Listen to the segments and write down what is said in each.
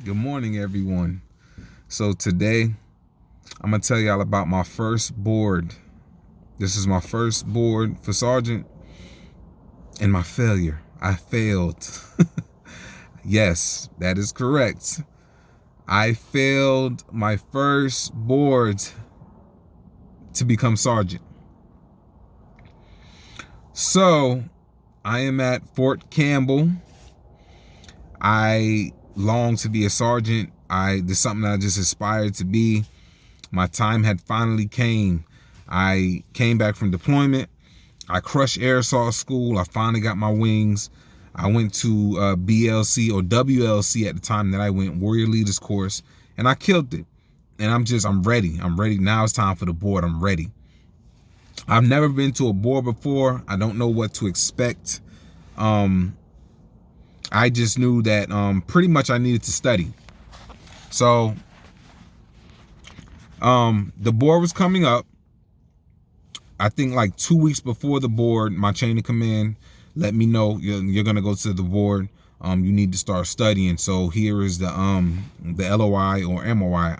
Good morning, everyone. So today, I'm gonna tell y'all about my first board. This is my first board for sergeant and my failure. I failed. Yes, that is correct. I failed my first board to become sergeant. So I am at Fort Campbell. I long to be a sergeant. There's something that I just aspired to be. My time had finally came. I came back from deployment. I crushed air assault school. I finally got my wings. I went to BLC or WLC at the time that I went, Warrior Leaders Course, and I killed it. And I'm ready. I'm ready. Now it's time for the board. I'm ready. I've never been to a board before. I don't know what to expect. I just knew that pretty much I needed to study. So the board was coming up. I think like 2 weeks before the board, my chain of command let me know you're gonna go to the board. You need to start studying. So here is the LOI or MOI.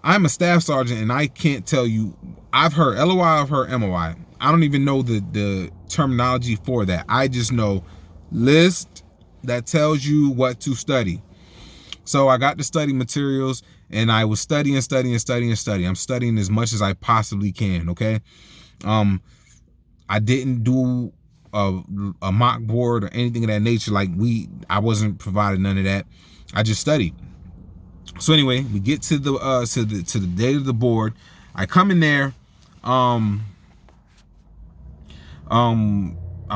I'm a staff sergeant and I can't tell you. I've heard LOI, I've heard MOI. I don't even know the terminology for that. I just know list that tells you what to study. So I got the study materials and I was studying. I'm studying as much as I possibly can, okay? I didn't do a mock board or anything of that nature. I wasn't provided none of that. I just studied. So anyway, we get to the day of the board. I come in there. I'm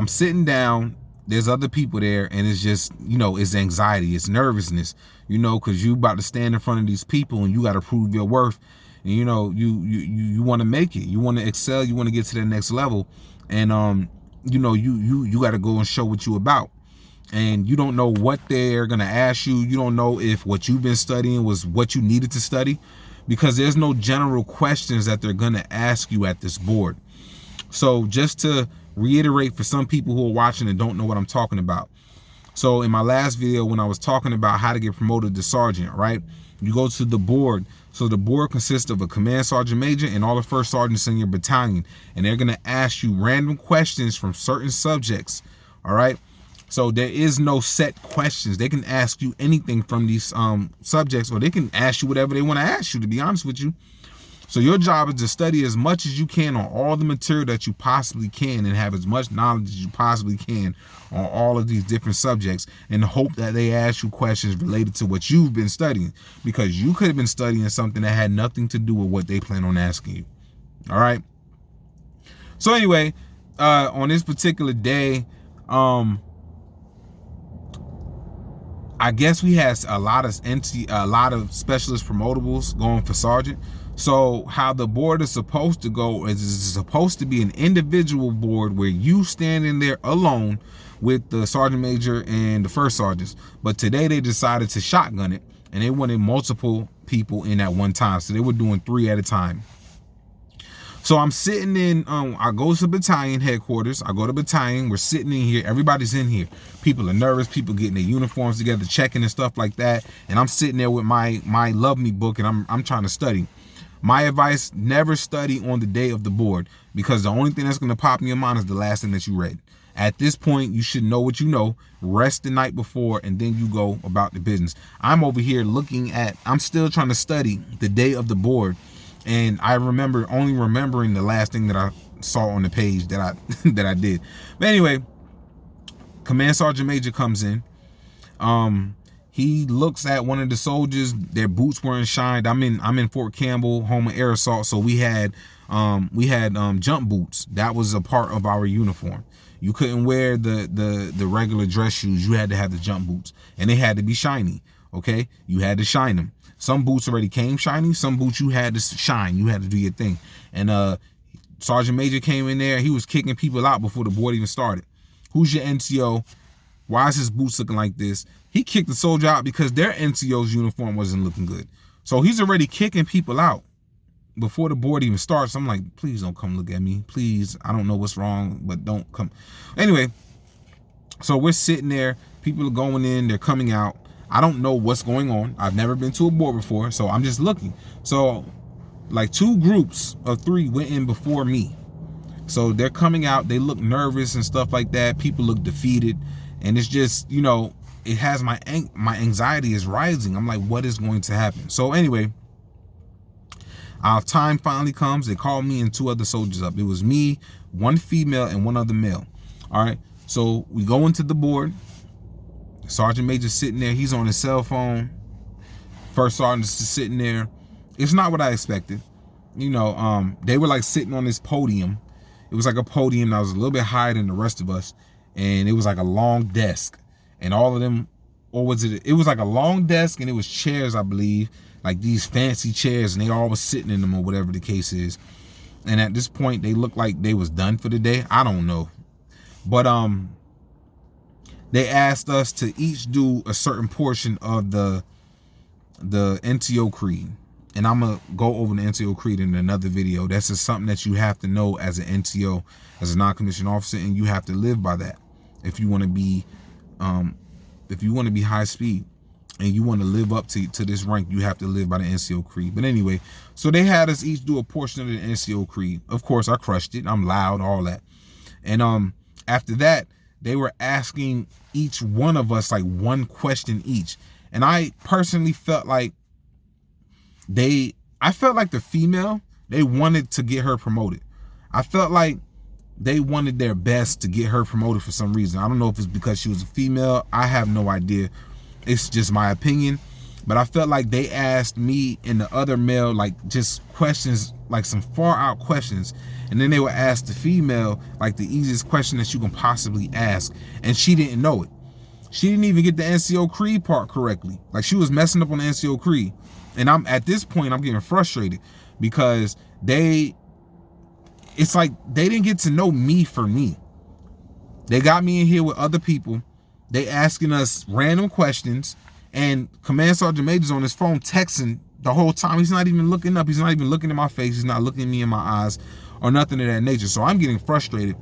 sitting down. There's other people there, and it's just, it's anxiety, it's nervousness, because you about to stand in front of these people and you got to prove your worth. And you want to make it, you want to excel, you want to get to the next level, and you got to go and show what you about. And you don't know what they're gonna ask you. You don't know if what you've been studying was what you needed to study, because there's no general questions that they're gonna ask you at this board. So just to reiterate for some people who are watching and don't know what I'm talking about. So in my last video, when I was talking about how to get promoted to sergeant, right? You go to the board. So the board consists of a command sergeant major and all the first sergeants in your battalion. And they're going to ask you random questions from certain subjects. All right. So there is no set questions. They can ask you anything from these subjects, or they can ask you whatever they want to ask you, to be honest with you. So your job is to study as much as you can on all the material that you possibly can and have as much knowledge as you possibly can on all of these different subjects, and hope that they ask you questions related to what you've been studying, because you could have been studying something that had nothing to do with what they plan on asking you. All right. So anyway, on this particular day, I guess we had a lot of specialist promotables going for sergeant. So how the board is supposed to go is it's supposed to be an individual board where you stand in there alone with the sergeant major and the first sergeants. But today they decided to shotgun it, and they wanted multiple people in at one time. So they were doing 3 at a time. So I'm sitting in, I go to battalion headquarters. I go to battalion. We're sitting in here. Everybody's in here. People are nervous. People getting their uniforms together, checking and stuff like that. And I'm sitting there with my Love Me book, and I'm trying to study. My advice, never study on the day of the board, because the only thing that's going to pop in your mind is the last thing that you read. At this point, you should know what you know. Rest the night before, and then you go about the business. I'm over here I'm still trying to study the day of the board. And I remember only remembering the last thing that I saw on the page that I that I did. But anyway, Command Sergeant Major comes in. He looks at one of the soldiers. Their boots weren't shined. I'm in Fort Campbell, home of air assault. So we had jump boots. That was a part of our uniform. You couldn't wear the regular dress shoes. You had to have the jump boots, and they had to be shiny. Okay, you had to shine them. Some boots already came shiny. Some boots you had to shine. You had to do your thing. And Sergeant Major came in there. He was kicking people out before the board even started. Who's your NCO? Why is his boots looking like this? He kicked the soldier out because their NCO's uniform wasn't looking good. So he's already kicking people out before the board even starts. I'm like, please don't come look at me. Please, I don't know what's wrong, but don't come. Anyway, so we're sitting there. People are going in. They're coming out. I don't know what's going on. I've never been to a board before, so I'm just looking. So like 2 groups of 3 went in before me. So they're coming out, they look nervous and stuff like that. People look defeated, and it's just, you know, it has my anxiety is rising. I'm like, what is going to happen? So anyway, our time finally comes. They called me and 2 other soldiers up. It was me, 1 female, and 1 other male. All right, so we go into the board. Sergeant Major's sitting there. He's on his cell phone. First sergeant's just sitting there. It's not what I expected. You know, they were like sitting on this podium. It was like a podium that was a little bit higher than the rest of us, and it was like a long desk, and all of them, or was it? It was like a long desk, and it was chairs, I believe, like these fancy chairs, and they all was sitting in them or whatever the case is. And at this point, they looked like they was done for the day. I don't know, but they asked us to each do a certain portion of the NCO creed. And I'm going to go over the NCO creed in another video. That's just something that you have to know as an NCO, as a non-commissioned officer, and you have to live by that. If you want to be high speed and you want to live up to this rank, you have to live by the NCO creed. But anyway, so they had us each do a portion of the NCO creed. Of course, I crushed it. I'm loud, all that. And after that, they were asking each one of us like 1 question each. And I personally felt like I felt like the female, they wanted to get her promoted. I felt like they wanted their best to get her promoted for some reason. I don't know if it's because she was a female. I have no idea. It's just my opinion. But I felt like they asked me and the other male like just questions, like some far out questions. And then they would ask the female like the easiest question that you can possibly ask. And she didn't know it. She didn't even get the NCO creed part correctly. Like she was messing up on the NCO creed. And I'm at this point, I'm getting frustrated because it's like they didn't get to know me for me. They got me in here with other people. They asking us random questions, and Command Sergeant Major's on his phone texting the whole time. He's not even looking up. He's not even looking at my face. He's not looking at me in my eyes or nothing of that nature. So I'm getting frustrated,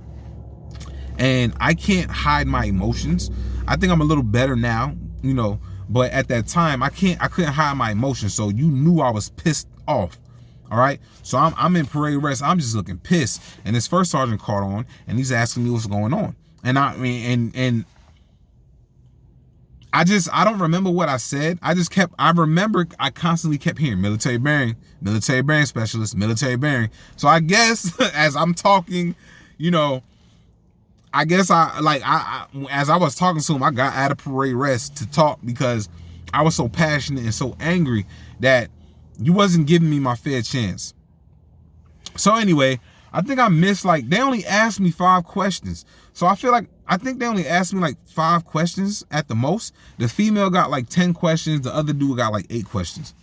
and I can't hide my emotions. I think I'm a little better now, you know. But at that time, I couldn't hide my emotions. So you knew I was pissed off. All right. So I'm in parade rest. I'm just looking pissed. And this first sergeant caught on, and he's asking me what's going on. And I mean, and I don't remember what I said. I remember I constantly kept hearing military bearing specialist, military bearing. So I guess as I'm talking, you know, I guess I as I was talking to him, I got out of parade rest to talk because I was so passionate and so angry that you wasn't giving me my fair chance. So anyway, I think I missed, like, they only asked me 5 questions. So I think they only asked me like 5 questions at the most. The female got like 10 questions. The other dude got like 8 questions.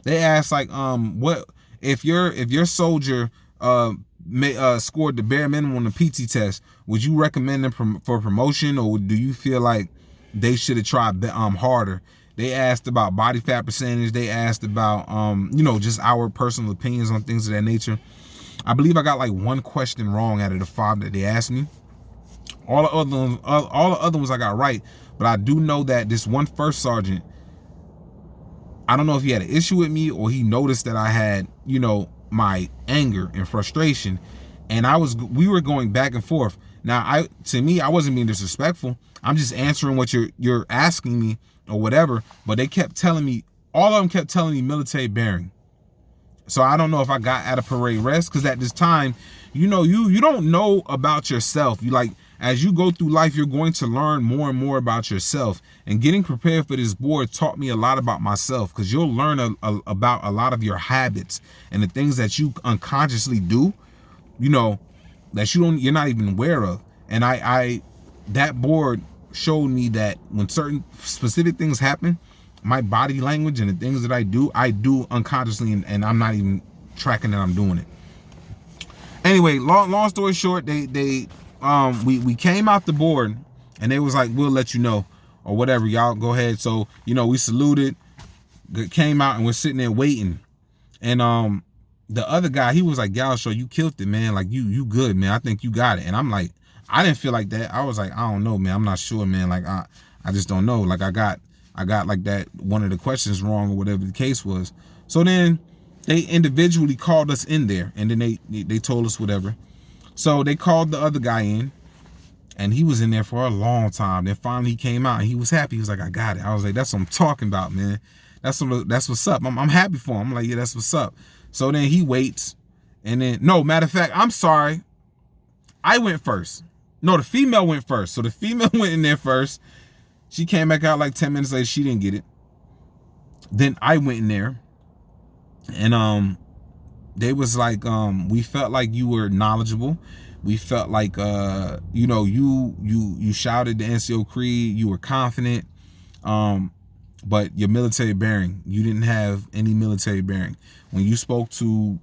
They asked like, what if your soldier scored the bare minimum on the PT test, would you recommend them for promotion, or do you feel like they should have tried harder? They asked about body fat percentage. They asked about you know, just our personal opinions on things of that nature. I believe I got like 1 question wrong out of the 5 that they asked me. All the other ones I got right, but I do know that this one first sergeant, I don't know if he had an issue with me or he noticed that I had, you know, my anger and frustration, and we were going back and forth. Now, to me, I wasn't being disrespectful. I'm just answering what you're asking me or whatever, but they kept telling me, all of them kept telling me military bearing. So I don't know if I got out of parade rest, because at this time, you know, you don't know about yourself. You like, as you go through life, you're going to learn more and more about yourself. And getting prepared for this board taught me a lot about myself, because you'll learn about a lot of your habits and the things that you unconsciously do, you know, that you're not even aware of. And that board showed me that when certain specific things happen, my body language and the things that I do unconsciously, and I'm not even tracking that I'm doing it. Anyway, long story short, we came out the board, and they was like, we'll let you know, or whatever, y'all go ahead. So, you know, we saluted, came out, and we're sitting there waiting. And the other guy, he was like, Galshaw, you killed it, man. Like, you good, man. I think you got it. And I'm like, I didn't feel like that. I was like, I don't know, man. I'm not sure, man. Like, I just don't know. Like, I got I got like that one of the questions wrong or whatever the case was. So then they individually called us in there, and then they told us whatever. So they called the other guy in, and he was in there for a long time. Then finally he came out and he was happy. He was like, I got it. I was like, that's what I'm talking about, man. That's what's up. I'm happy for him. I'm like, yeah, that's what's up. So then he waits, and then, no, matter of fact, I'm sorry. I went first. No, the female went first. So the female went in there first. She came back out like 10 minutes later. She didn't get it. Then I went in there, and they was like, we felt like you were knowledgeable. We felt like you shouted the NCO creed, you were confident, but your military bearing, you didn't have any military bearing. When you spoke to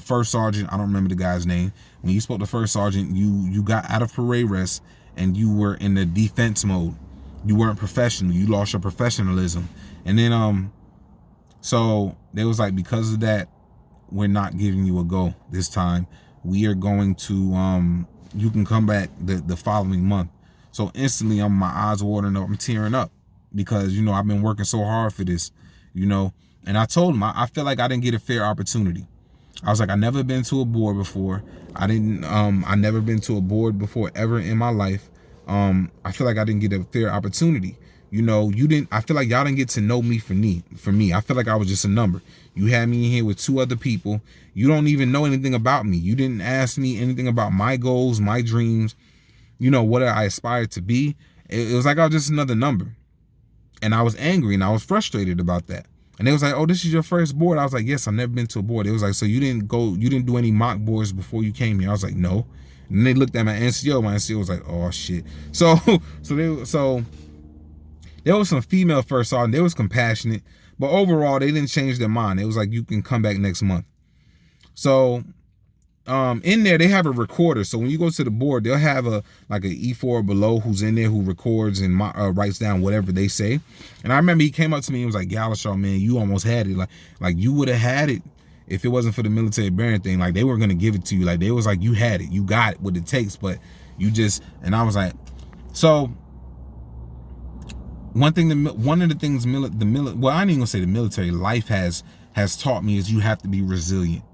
First Sergeant, I don't remember the guy's name. When you spoke to First Sergeant, you got out of parade rest and you were in the defense mode. You weren't professional. You lost your professionalism. And then so they was like, because of that, we're not giving you a go this time. We are going to you can come back the following month. So instantly my eyes watering up, I'm tearing up, because I've been working so hard for this, and I told him I feel like I didn't get a fair opportunity. I was like, I never been to a board before. I never been to a board before ever in my life. I feel like I didn't get a fair opportunity. I feel like y'all didn't get to know me for me. I feel like I was just a number. You had me in here with two other people. You don't even know anything about me. You didn't ask me anything about my goals, my dreams, what I aspired to be. It was like I was just another number. And I was angry and I was frustrated about that. And they was like, oh, this is your first board? I was like, yes, I've never been to a board. It was like, so you didn't do any mock boards before you came here? I was like, no. And then they looked at my NCO was like, oh shit. So there was some female first sergeant. They was compassionate, but overall they didn't change their mind. It was like, you can come back next month. So in there they have a recorder. So when you go to the board, they'll have an E4 below who's in there who records and writes down whatever they say. And I remember he came up to me and was like, Galashaw, man, you almost had it. Like you would have had it if it wasn't for the military bearing thing. Like they were gonna give it to you. Like they was like, you had it, you got what it takes, but you just. And I was like, so. One of the things well, I ain't even gonna say the military life has taught me is you have to be resilient.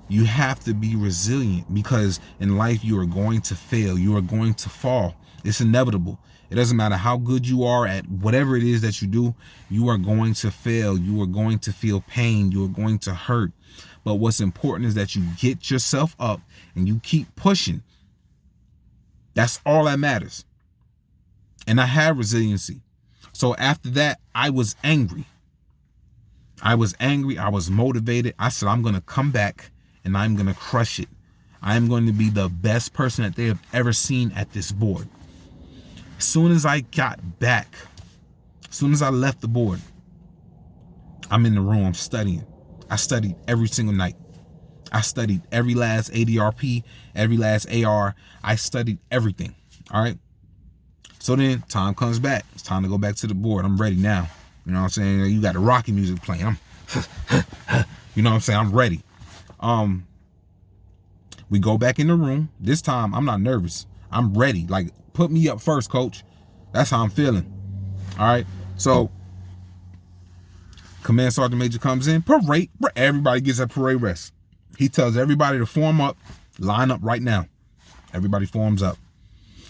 You have to be resilient, because in life you are going to fail. You are going to fall. It's inevitable. It doesn't matter how good you are at whatever it is that you do. You are going to fail. You are going to feel pain. You are going to hurt. But what's important is that you get yourself up and you keep pushing. That's all that matters. And I had resiliency. So after that, I was angry. I was motivated. I said, I'm going to come back and I'm going to crush it. I am going to be the best person that they have ever seen at this board. As soon as I got back, as soon as I left the board, I'm in the room, I'm studying. I studied every single night. I studied every last ADRP, every last AR. I studied everything. All right. So then time comes back. It's time to go back to the board. I'm ready now. You know what I'm saying? You got the Rocky music playing. You know what I'm saying? I'm ready. We go back in the room. This time I'm not nervous. I'm ready. Like, put me up first, coach. That's how I'm feeling. All right. So Command Sergeant Major comes in. Parade. Everybody gets at parade rest. He tells everybody to form up. Line up right now. Everybody forms up.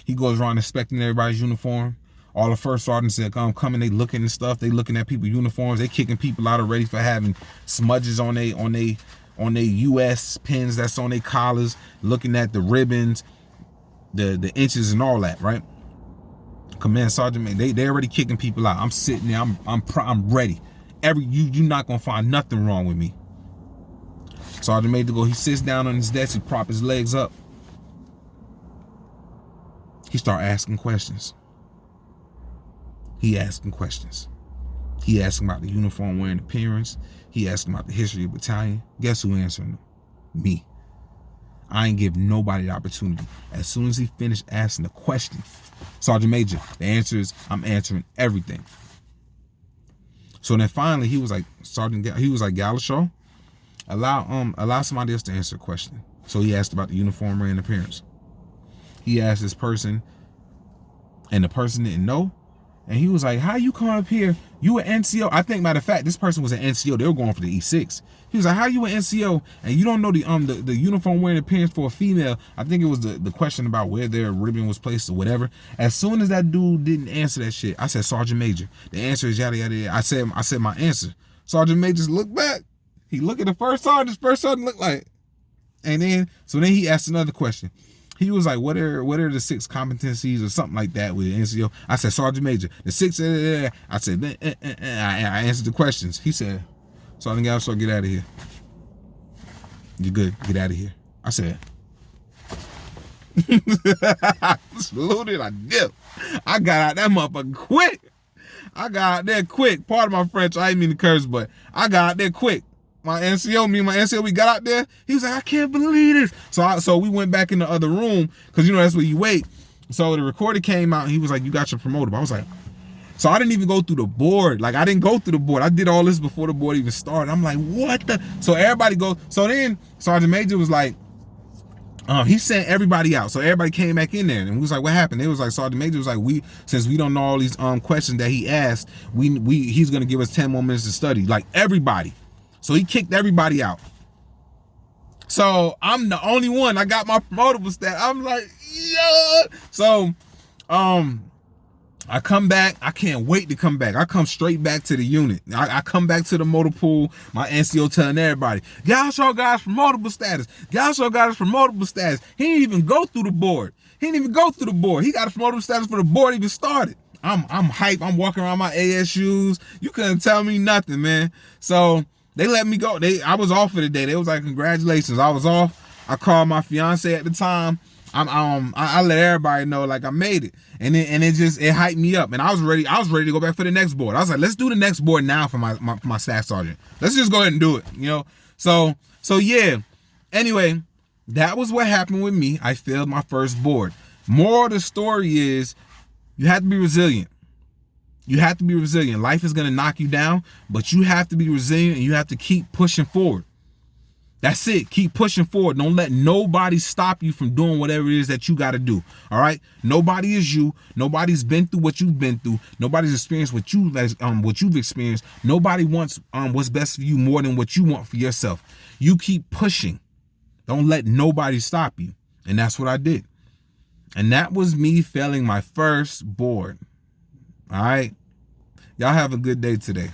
He goes around inspecting everybody's uniform. All the first sergeants that come and they looking and stuff. They looking at people's uniforms. They kicking people out already for having smudges on they US pins that's on their collars. Looking at the ribbons, the inches and all that, right? Command Sergeant, they already kicking people out. I'm sitting there. I'm ready. You're not gonna find nothing wrong with me. Sergeant Major go. He sits down on his desk. He prop his legs up. He start asking questions. He asking questions. He asking about the uniform wearing appearance. He asking about the history of the battalion. Guess who answering them? Me. I ain't give nobody the opportunity. As soon as he finished asking the question, Sergeant Major, the answer is, I'm answering everything. So then finally he was like, Galashaw, allow somebody else to answer the question. So he asked about the uniform wearing appearance. He asked this person, and the person didn't know, And he was like, how you come up here? You an NCO? I think, matter of fact, this person was an NCO. They were going for the E6. He was like, how you an NCO and you don't know the uniform wearing appearance for a female? I think it was the question about where their ribbon was placed or whatever. As soon as that dude didn't answer that shit, I said, Sergeant Major. The answer is yada yada yada. I said my answer. Sergeant Major looked back. He looked at the first sergeant. First sergeant looked like, and then he asked another question. He was like, what are the 6 competencies or something like that with the NCO? I said, Sergeant Major. The 6, I said, I answered the questions. He said, Sergeant Galshaw, get out of here. You good, get out of here. I said, saluted, I dipped. I got out that motherfucker quick. I got out there quick. Pardon my French, I didn't mean to curse, but I got out there quick. Me and my NCO, we got out there. He was like, I can't believe this. So we went back in the other room because, you know, that's where you wait. So the recorder came out and he was like, you got your promotable. I was like, so I didn't even go through the board. Like, I didn't go through the board. I did all this before the board even started. I'm like, what the? So everybody goes. So then Sergeant Major was like, he sent everybody out. So everybody came back in there and we was like, what happened? It was like, Sergeant Major was like, since we don't know all these questions that he asked, he's going to give us 10 more minutes to study. Like, everybody. So he kicked everybody out. So I'm the only one. I got my promotable stat. I'm like, yeah. So I come back. I can't wait to come back. I come straight back to the unit. I come back to the motor pool. My NCO telling everybody, Galshaw got his promotable status. Galshaw got his promotable status. He didn't even go through the board. He got his promotable status before the board even started. I'm hyped. I'm walking around my AS shoes. You couldn't tell me nothing, man. So they let me go. I was off for the day. They was like, congratulations. I was off. I called my fiance at the time. I let everybody know, like, I made it. And it hyped me up. And I was ready to go back for the next board. I was like, let's do the next board now for my staff sergeant. Let's just go ahead and do it, you know? So yeah. Anyway, that was what happened with me. I failed my first board. Moral of the story is you have to be resilient. You have to be resilient. Life is going to knock you down, but you have to be resilient and you have to keep pushing forward. That's it. Keep pushing forward. Don't let nobody stop you from doing whatever it is that you got to do. All right. Nobody is you. Nobody's been through what you've been through. Nobody's experienced what you've experienced. Nobody wants what's best for you more than what you want for yourself. You keep pushing. Don't let nobody stop you. And that's what I did. And that was me failing my first board. All right. Y'all have a good day today.